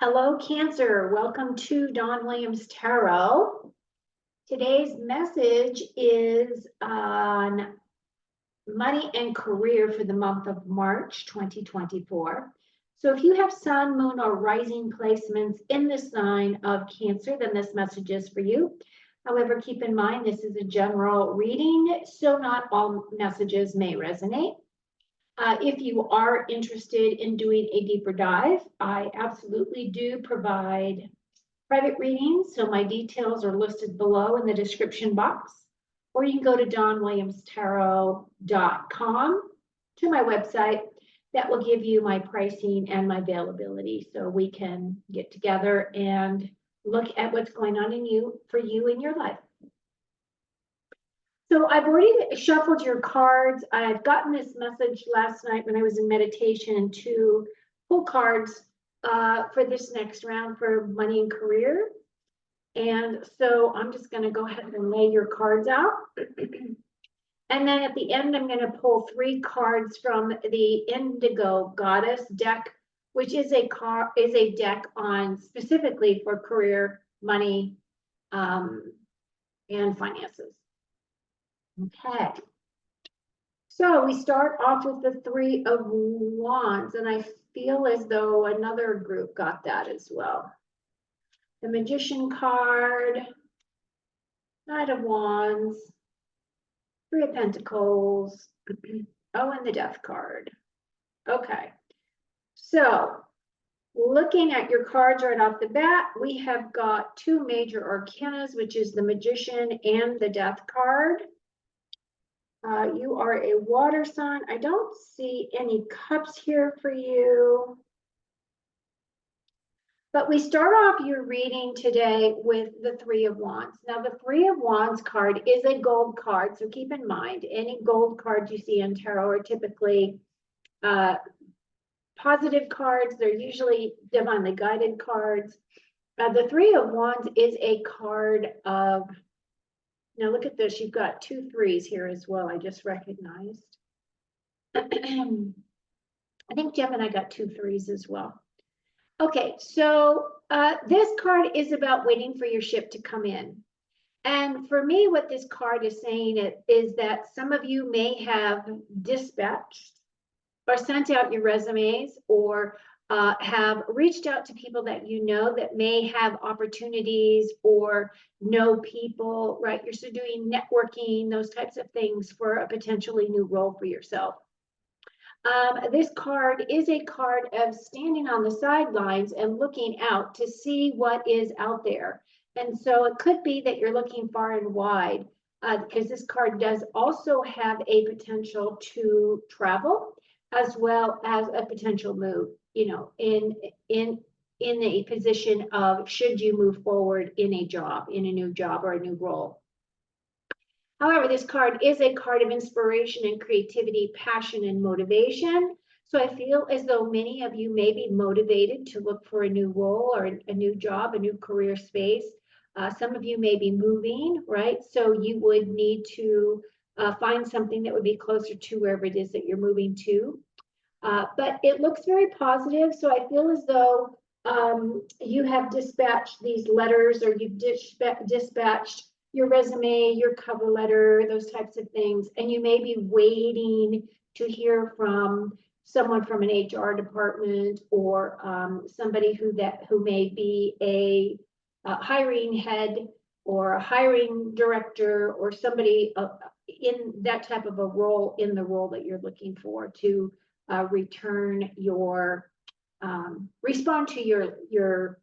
Hello, Cancer. Welcome to Don Williams Tarot. Today's message is on money and career for the month of March 2024. So if you have sun, moon, or rising placements in the sign of Cancer, then this message is for you. However, keep in mind this is a general reading, so not all messages may resonate. If you are interested in doing a deeper dive, I absolutely do provide private readings. So my details are listed below in the description box, or you can go to donwilliamstarot.com to my website. That will give you my pricing and my availability, so we can get together and look at what's going on for you in your life. So I've already shuffled your cards. I've gotten this message last night when I was in meditation to pull cards for this next round for money and career. And so I'm just going to go ahead and lay your cards out. And then at the end, I'm going to pull 3 cards from the Indigo Goddess deck, which is a deck on specifically for career, money, and finances. Okay, so we start off with the 3 of Wands, and I feel as though another group got that as well. The Magician card, Knight of Wands, 3 of Pentacles, oh, and the Death card. Okay, so looking at your cards right off the bat, we have got 2 major arcanas, which is the Magician and the Death card. You are a water sign. I don't see any cups here for you. But we start off your reading today with the 3 of Wands. Now, the 3 of Wands card is a gold card, so keep in mind, any gold cards you see in tarot are typically positive cards. They're usually divinely guided cards. The 3 of Wands is a card of, now look at this, you've got 2 3s here as well, I just recognized. I think Jeff and I got 2 3s as well. Okay, so this card is about waiting for your ship to come in. And for me, what this card is saying is that some of you may have dispatched or sent out your resumes, or have reached out to people that you know that may have opportunities or know people, right? You're still doing networking, those types of things for a potentially new role for yourself. This card is a card of standing on the sidelines and looking out to see what is out there. And so it could be that you're looking far and wide, because this card does also have a potential to travel, as well as a potential move, you know, in a position of should you move forward in a job, in a new job or a new role. However, this card is a card of inspiration and creativity, passion and motivation. So I feel as though many of you may be motivated to look for a new role or a new job, a new career space. Some of you may be moving, right? So you would need to find something that would be closer to wherever it is that you're moving to. But it looks very positive. So I feel as though you have dispatched these letters, or you've dispatched your resume, your cover letter, those types of things. And you may be waiting to hear from someone from an HR department, or somebody who may be a hiring head or a hiring director, or somebody in that type of a role, in the role that you're looking for, to return your respond to your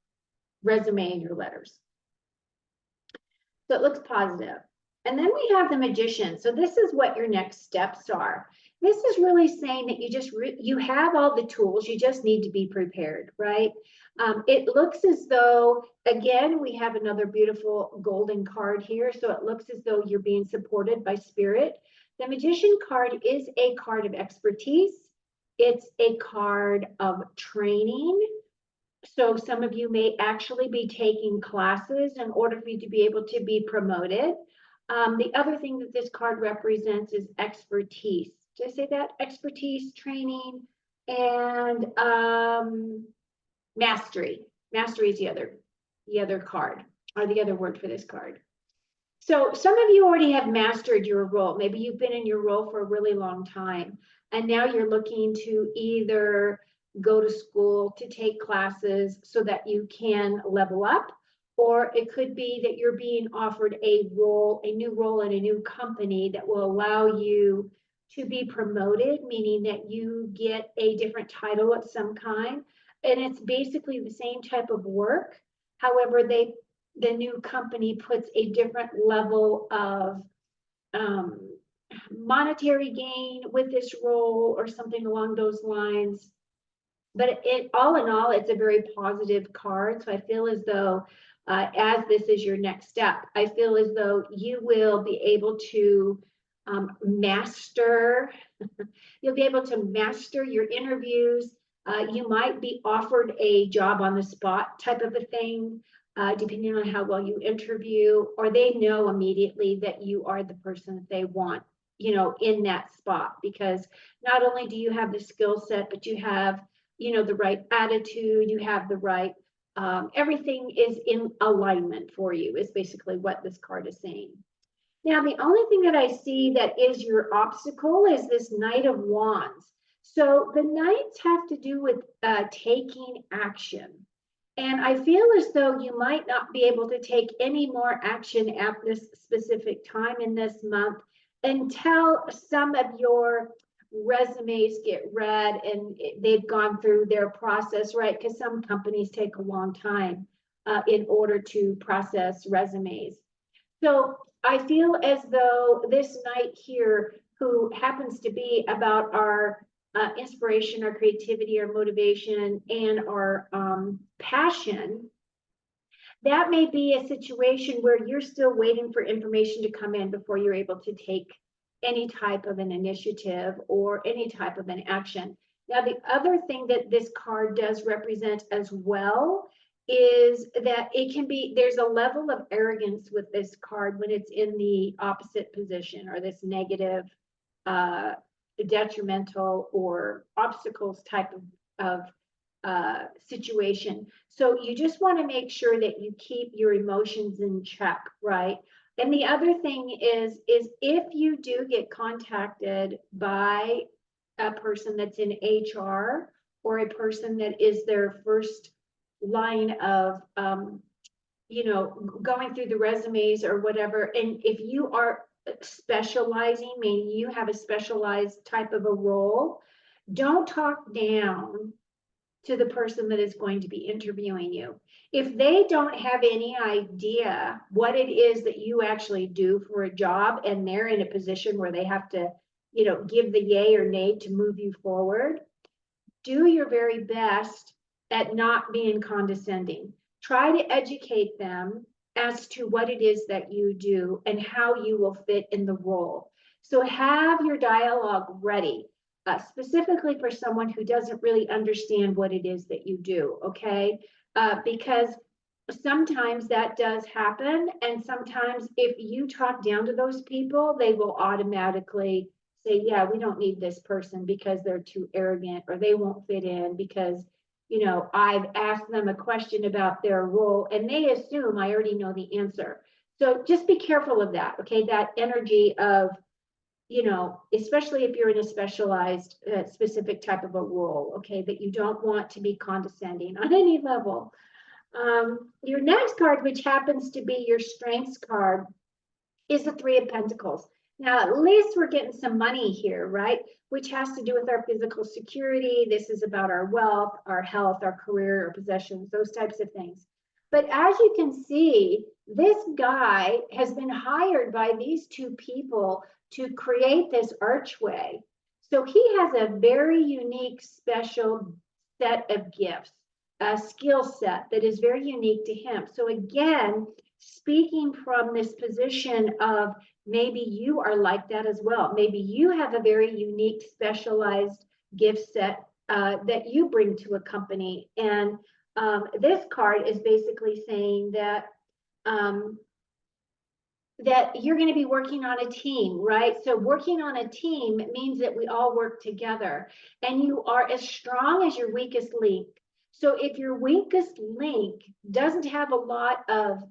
resume and your letters. So it looks positive. And then we have the Magician. So this is what your next steps are. This is really saying that you have all the tools, you just need to be prepared, right? It looks as though, again, we have another beautiful golden card here. So it looks as though you're being supported by spirit. The Magician card is a card of expertise. It's a card of training. So some of you may actually be taking classes in order for you to be able to be promoted. The other thing that this card represents is expertise. Did I say that? Expertise, training, and mastery. Mastery is the other card, or the other word for this card. So some of you already have mastered your role. Maybe you've been in your role for a really long time, and now you're looking to either go to school to take classes so that you can level up, or it could be that you're being offered a role, a new role in a new company that will allow you to be promoted, meaning that you get a different title of some kind. And it's basically the same type of work. However, the new company puts a different level of monetary gain with this role or something along those lines. But all in all, it's a very positive card. So I feel as though as this is your next step, I feel as though you will be able to master, you'll be able to master your interviews. You might be offered a job on the spot type of a thing, depending on how well you interview, or they know immediately that you are the person that they want, you know, in that spot, because not only do you have the skill set, but you have, you know, the right attitude, you have the right, everything is in alignment for you, is basically what this card is saying. Now, the only thing that I see that is your obstacle is this Knight of Wands. So the Knights have to do with taking action. And I feel as though you might not be able to take any more action at this specific time in this month until some of your resumes get read and they've gone through their process, right? Because some companies take a long time in order to process resumes. So I feel as though this Knight here, who happens to be about our inspiration, our creativity, our motivation, and our passion, that may be a situation where you're still waiting for information to come in before you're able to take any type of an initiative or any type of an action. Now, the other thing that this card does represent as well is that it can be, there's a level of arrogance with this card when it's in the opposite position, or this negative, detrimental or obstacles type of situation. So you just want to make sure that you keep your emotions in check, right? And the other thing is if you do get contacted by a person that's in HR, or a person that is their first line of, you know, going through the resumes or whatever, and if you are specializing, meaning you have a specialized type of a role, don't talk down to the person that is going to be interviewing you. If they don't have any idea what it is that you actually do for a job, and they're in a position where they have to, you know, give the yay or nay to move you forward, do your very best at not being condescending. Try to educate them as to what it is that you do and how you will fit in the role. So have your dialogue ready, specifically for someone who doesn't really understand what it is that you do, okay? Because sometimes that does happen, and sometimes if you talk down to those people, they will automatically say, yeah, we don't need this person because they're too arrogant, or they won't fit in because, you know, I've asked them a question about their role and they assume I already know the answer. So just be careful of that, okay? That energy of, you know, especially if you're in a specialized, specific type of a role, okay, that you don't want to be condescending on any level. Your next card, which happens to be your strengths card, is the Three of Pentacles. Now, at least we're getting some money here, right? Which has to do with our physical security. This is about our wealth, our health, our career, our possessions, those types of things. But as you can see, this guy has been hired by these two people to create this archway. So he has a very unique, special set of gifts, a skill set that is very unique to him. So again, speaking from this position of maybe you are like that as well. Maybe you have a very unique, specialized gift set that you bring to a company. And this card is basically saying that that you're going to be working on a team, right? So working on a team means that we all work together, and you are as strong as your weakest link. So if your weakest link doesn't have a lot of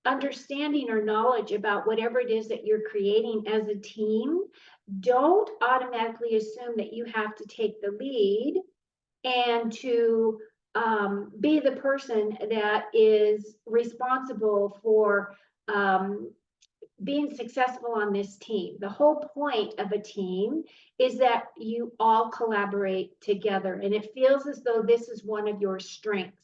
understanding or knowledge about whatever it is that you're creating as a team, don't automatically assume that you have to take the lead and to be the person that is responsible for being successful on this team. The whole point of a team is that you all collaborate together, and it feels as though this is one of your strengths.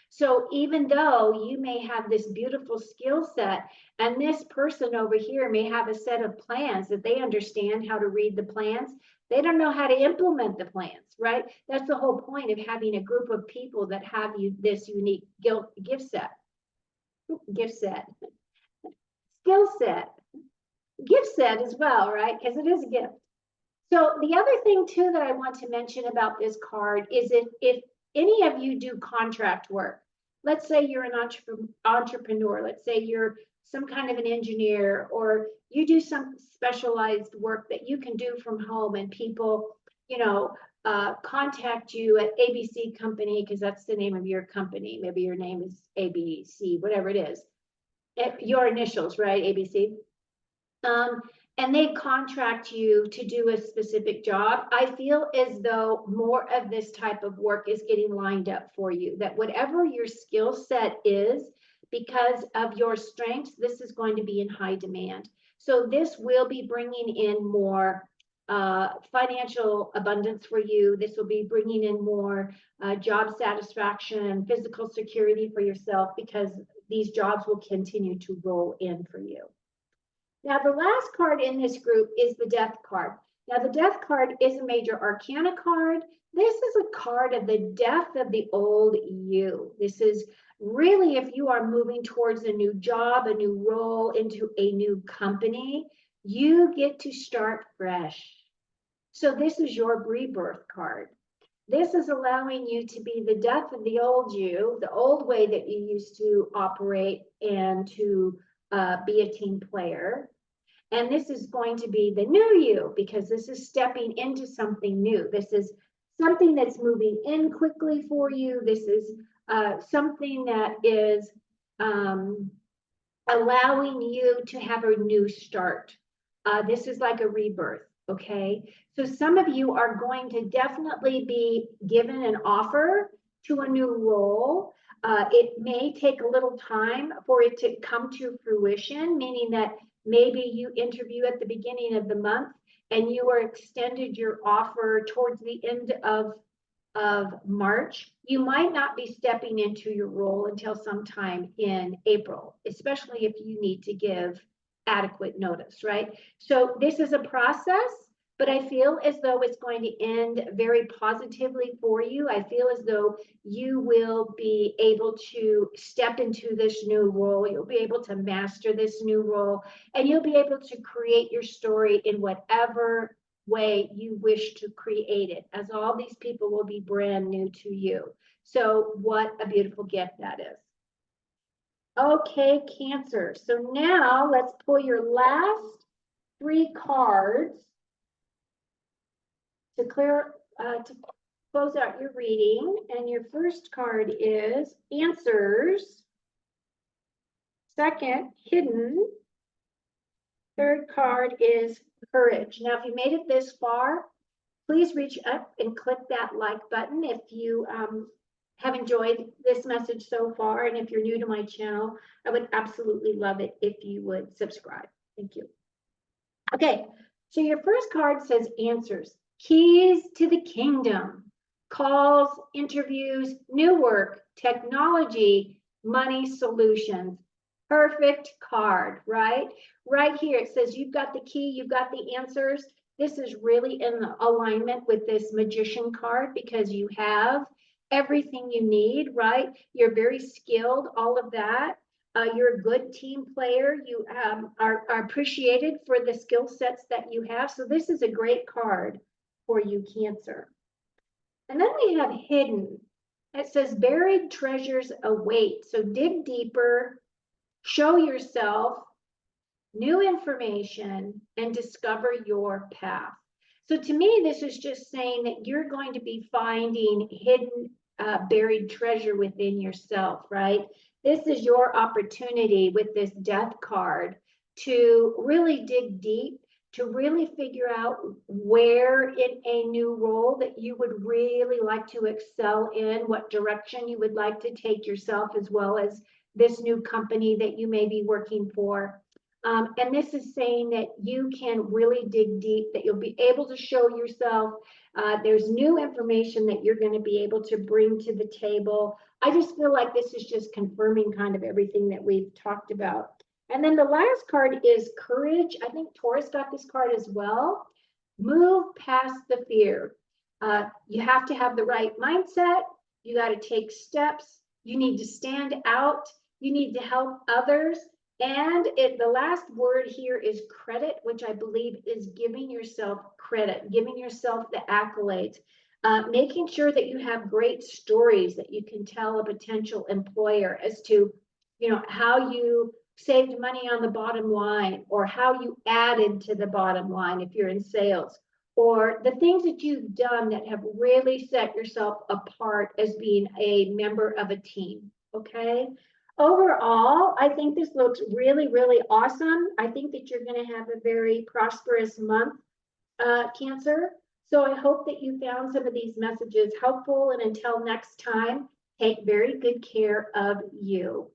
So even though you may have this beautiful skill set, and this person over here may have a set of plans that they understand how to read the plans, they don't know how to implement the plans, right? That's the whole point of having a group of people that have this unique gift set, skill set, gift set as well, right? Because it is a gift. So the other thing too that I want to mention about this card is if any of you do contract work, let's say you're an entrepreneur, let's say you're some kind of an engineer, or you do some specialized work that you can do from home, and people, contact you at ABC Company, because that's the name of your company. Maybe your name is ABC, whatever it is. Your initials, right? ABC. And they contract you to do a specific job. I feel as though more of this type of work is getting lined up for you, that whatever your skill set is, because of your strengths, this is going to be in high demand. So this will be bringing in more financial abundance for you. This will be bringing in more job satisfaction, physical security for yourself, because these jobs will continue to roll in for you. Now, the last card in this group is the Death card. Now, the Death card is a major arcana card. This is a card of the death of the old you. This is really if you are moving towards a new job, a new role, into a new company, you get to start fresh. So this is your rebirth card. This is allowing you to be the death of the old you, the old way that you used to operate and to be a team player. And this is going to be the new you, because this is stepping into something new. This is something that's moving in quickly for you. This is something that is allowing you to have a new start. This is like a rebirth, okay? So some of you are going to definitely be given an offer to a new role. It may take a little time for it to come to fruition, meaning that maybe you interview at the beginning of the month and you are extended your offer towards the end of March. You might not be stepping into your role until sometime in April, especially if you need to give adequate notice, right? So this is a process, but I feel as though it's going to end very positively for you. I feel as though you will be able to step into this new role. You'll be able to master this new role, and you'll be able to create your story in whatever way you wish to create it, as all these people will be brand new to you. So what a beautiful gift that is. Okay, Cancer. So now let's pull your last 3 cards to close out your reading. And your first card is Answers. Second, Hidden. Third card is Courage. Now, if you made it this far, please reach up and click that like button if you have enjoyed this message so far. And if you're new to my channel, I would absolutely love it if you would subscribe. Thank you. Okay, so your first card says Answers. Keys to the kingdom. Calls, interviews, new work, technology, money, solutions. Perfect card, right? Right here, it says you've got the key, you've got the answers. This is really in alignment with this Magician card, because you have everything you need, right? You're very skilled, all of that. You're a good team player. You are appreciated for the skill sets that you have. So this is a great card for you, Cancer. And then we have Hidden. It says buried treasures await. So dig deeper, show yourself new information, and discover your path. So to me, this is just saying that you're going to be finding hidden buried treasure within yourself, right? This is your opportunity with this death card to really dig deep, to really figure out where in a new role that you would really like to excel in, what direction you would like to take yourself, as well as this new company that you may be working for. And this is saying that you can really dig deep, that you'll be able to show yourself. There's new information that you're going to be able to bring to the table. I just feel like this is just confirming kind of everything that we've talked about. And then the last card is courage. I think Taurus got this card as well. Move past the fear. You have to have the right mindset. You got to take steps. You need to stand out. You need to help others. And the last word here is credit, which I believe is giving yourself credit, giving yourself the accolades, making sure that you have great stories that you can tell a potential employer as to, how you saved money on the bottom line, or how you added to the bottom line if you're in sales, or the things that you've done that have really set yourself apart as being a member of a team. Okay. Overall, I think this looks really, really awesome. I think that you're going to have a very prosperous month, Cancer. So I hope that you found some of these messages helpful. And until next time, take very good care of you.